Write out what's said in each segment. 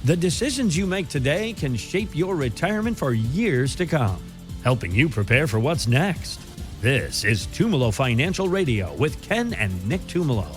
The decisions you make today can shape your retirement for years to come, helping you prepare for what's next. This is Tumolo Financial Radio with Ken and Nick Tumolo.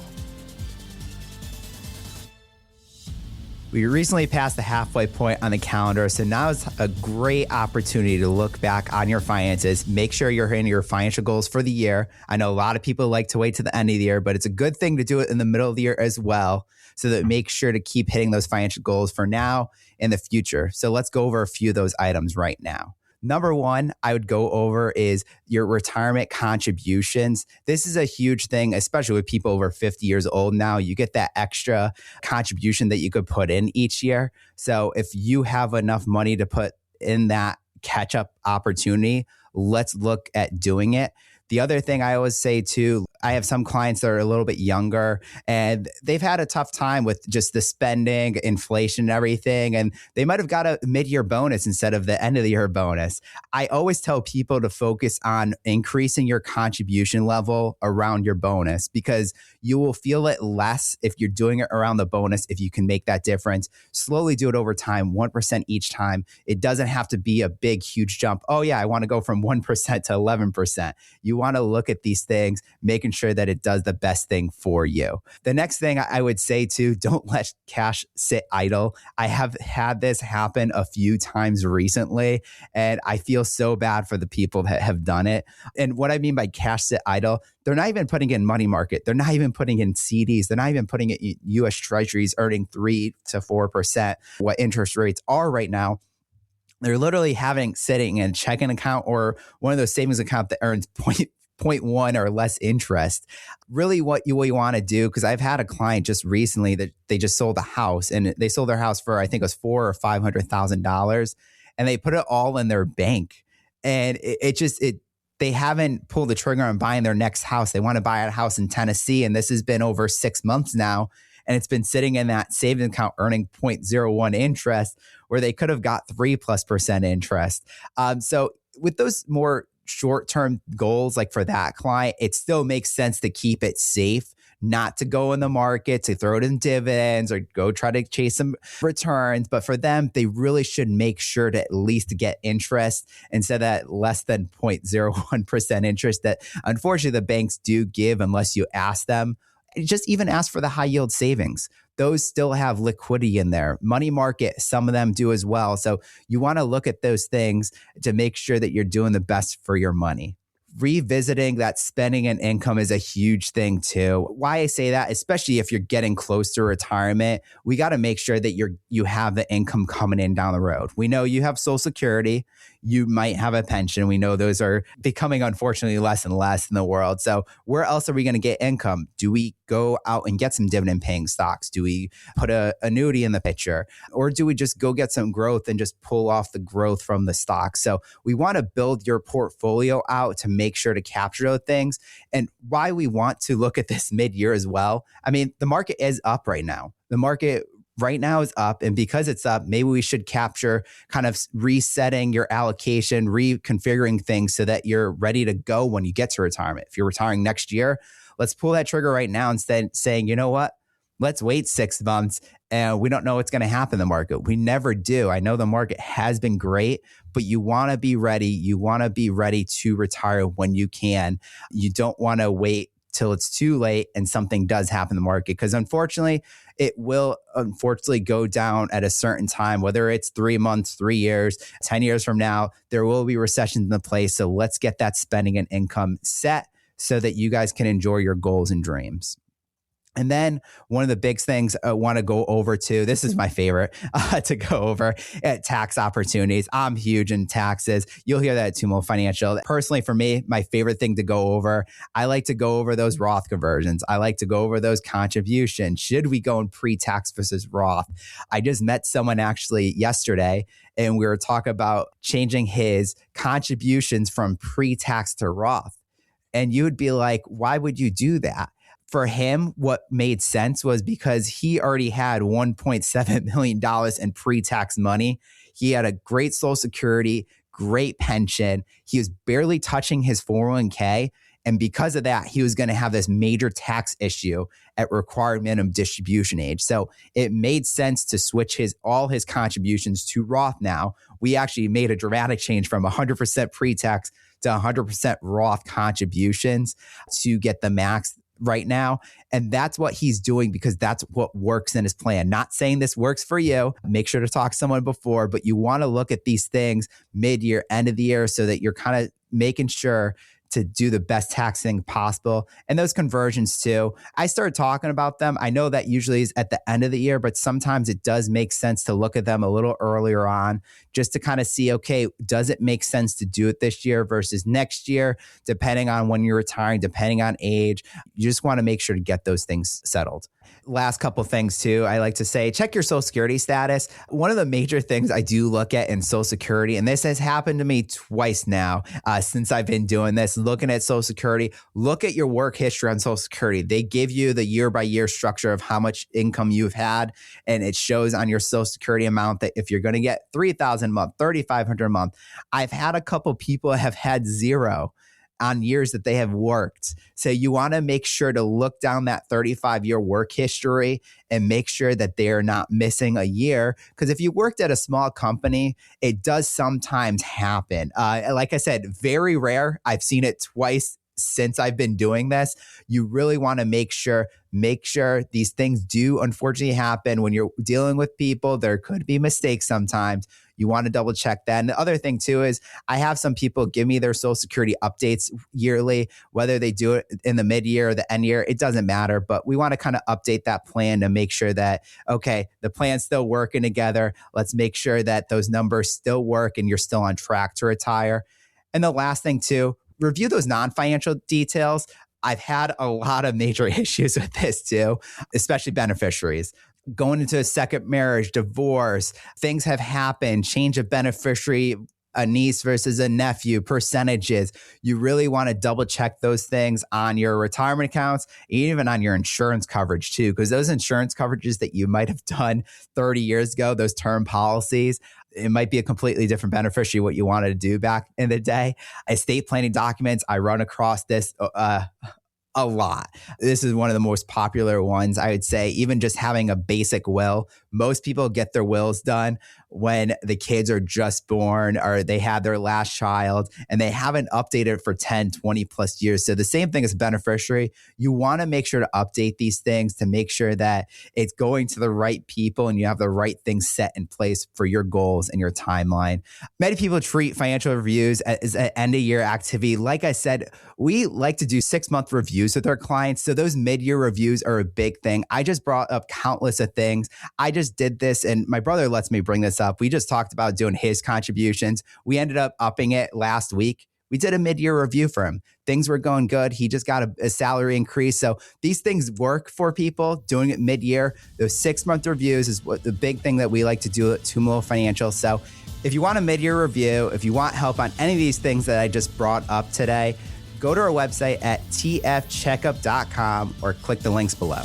We recently passed the halfway point on the calendar, so now is a great opportunity to look back on your finances, make sure you're hitting your financial goals for the year. I know a lot of people like to wait to the end of the year, but it's a good thing to do it in the middle of the year as well, so that make sure to keep hitting those financial goals for now and the future. So let's go over a few of those items right now. Number one, I would go over is your retirement contributions. This is a huge thing, especially with people over 50 years old now. You get that extra contribution that you could put in each year. So if you have enough money to put in that catch-up opportunity, let's look at doing it. The other thing I always say too, I have some clients that are a little bit younger and they've had a tough time with just the spending, inflation and everything. And they might have got a mid-year bonus instead of the end of the year bonus. I always tell people to focus on increasing your contribution level around your bonus, because you will feel it less if you're doing it around the bonus. If you can make that difference, slowly do it over time, 1% each time. It doesn't have to be a big, huge jump. Oh yeah, I want to go from 1% to 11%. You want to look at these things, making sure that it does the best thing for you. The next thing I would say too, don't let cash sit idle. I have had this happen a few times recently, and I feel so bad for the people that have done it. And what I mean by cash sit idle, they're not even putting in money market. They're not even putting in CDs. They're not even putting in US Treasuries earning 3 to 4%, what interest rates are right now. They're literally sitting in a checking account or one of those savings accounts that earns 0.1 or less interest. Really what you want to do, because I've had a client just recently that they just sold a house, and they sold their house for, I think it was $400,000 or $500,000, and they put it all in their bank. And they haven't pulled the trigger on buying their next house. They want to buy a house in Tennessee, and this has been over 6 months now. And it's been sitting in that savings account earning 0.01 interest, where they could have got 3+% interest. So with those more short-term goals, like for that client, it still makes sense to keep it safe, not to go in the market, to throw it in dividends or go try to chase some returns. But for them, they really should make sure to at least get interest instead of that less than 0.01% interest that unfortunately the banks do give unless you ask them. Just even ask for the high yield savings. Those still have liquidity in there. Money market, some of them do as well. So you want to look at those things to make sure that you're doing the best for your money. Revisiting that spending and income is a huge thing too. Why I say that, especially if you're getting close to retirement, we got to make sure that you have the income coming in down the road. We know you have Social Security, you might have a pension. We know those are becoming, unfortunately, less and less in the world. So where else are we going to get income? Do we go out and get some dividend paying stocks? Do we put an annuity in the picture? Or do we just go get some growth and just pull off the growth from the stock? So we want to build your portfolio out to make sure to capture those things. And why we want to look at this mid-year as well. I mean, the market is up right now. The market right now is up. And because it's up, maybe we should capture kind of resetting your allocation, reconfiguring things so that you're ready to go when you get to retirement. If you're retiring next year, let's pull that trigger right now instead of saying, you know what? Let's wait 6 months and we don't know what's going to happen in the market. We never do. I know the market has been great, but you want to be ready. You want to be ready to retire when you can. You don't want to wait till it's too late and something does happen in the market, because unfortunately, it will go down at a certain time, whether it's 3 months, 3 years, 10 years from now, there will be recessions in the place. So let's get that spending and income set so that you guys can enjoy your goals and dreams. And then one of the big things I want to go over too, this is my favorite to go over, at tax opportunities. I'm huge in taxes. You'll hear that at Tumolo Financial. Personally, for me, my favorite thing to go over, I like to go over those Roth conversions. I like to go over those contributions. Should we go in pre-tax versus Roth? I just met someone actually yesterday, and we were talking about changing his contributions from pre-tax to Roth. And you would be like, why would you do that? For him, what made sense was because he already had $1.7 million in pre-tax money. He had a great Social Security, great pension. He was barely touching his 401k. And because of that, he was going to have this major tax issue at required minimum distribution age. So it made sense to switch all his contributions to Roth now. We actually made a dramatic change from 100% pre-tax to 100% Roth contributions to get the max right now. And that's what he's doing because that's what works in his plan. Not saying this works for you. Make sure to talk to someone before, but you want to look at these things mid-year, end of the year, so that you're kind of making sure to do the best tax thing possible. And those conversions too, I started talking about them. I know that usually is at the end of the year, but sometimes it does make sense to look at them a little earlier on just to kind of see, okay, does it make sense to do it this year versus next year, depending on when you're retiring, depending on age. You just want to make sure to get those things settled. Last couple things too, I like to say, check your Social Security status. One of the major things I do look at in Social Security, and this has happened to me twice now since I've been doing this, looking at Social Security, look at your work history on Social Security. They give you the year-by-year structure of how much income you've had, and it shows on your Social Security amount that if you're going to get $3,000 a month, $3,500 a month. I've had a couple people have had zero on years that they have worked. So you want to make sure to look down that 35-year work history and make sure that they're not missing a year. Because if you worked at a small company, it does sometimes happen. Like I said, very rare. I've seen it twice since I've been doing this. You really want to make sure these things do unfortunately happen when you're dealing with people. There could be mistakes sometimes. You want to double check that. And the other thing too is I have some people give me their Social Security updates yearly, whether they do it in the mid-year or the end year, it doesn't matter. But we want to kind of update that plan to make sure that, okay, the plan's still working together. Let's make sure that those numbers still work and you're still on track to retire. And the last thing too, review those non-financial details. I've had a lot of major issues with this too, especially beneficiaries. Going into a second marriage, divorce, things have happened, change of beneficiary, a niece versus a nephew, percentages. You really want to double check those things on your retirement accounts, even on your insurance coverage too, because those insurance coverages that you might have done 30 years ago, those term policies, it might be a completely different beneficiary what you wanted to do back in the day. Estate planning documents, I run across this a lot. This is one of the most popular ones, I would say. Even just having a basic will. Most people get their wills done when the kids are just born or they had their last child and they haven't updated it for 10, 20 plus years. So the same thing as beneficiary, you want to make sure to update these things to make sure that it's going to the right people and you have the right things set in place for your goals and your timeline. Many people treat financial reviews as an end of year activity. Like I said, we like to do 6-month reviews with our clients. So those mid-year reviews are a big thing. I just brought up countless of things. I just did this and my brother lets me bring this up. We just talked about doing his contributions. We ended up upping it last week. We did a mid-year review for him. Things were going good. He just got a salary increase. So these things work for people doing it mid-year. Those 6-month reviews is what the big thing that we like to do at Tumolo Financial. So if you want a mid-year review, if you want help on any of these things that I just brought up today, go to our website at tfcheckup.com or click the links below.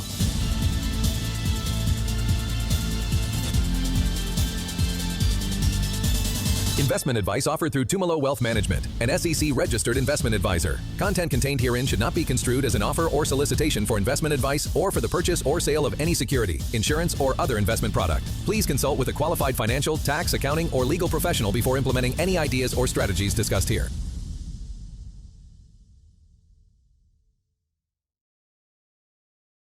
Investment advice offered through Tumolo Wealth Management, an SEC-registered investment advisor. Content contained herein should not be construed as an offer or solicitation for investment advice or for the purchase or sale of any security, insurance, or other investment product. Please consult with a qualified financial, tax, accounting, or legal professional before implementing any ideas or strategies discussed here.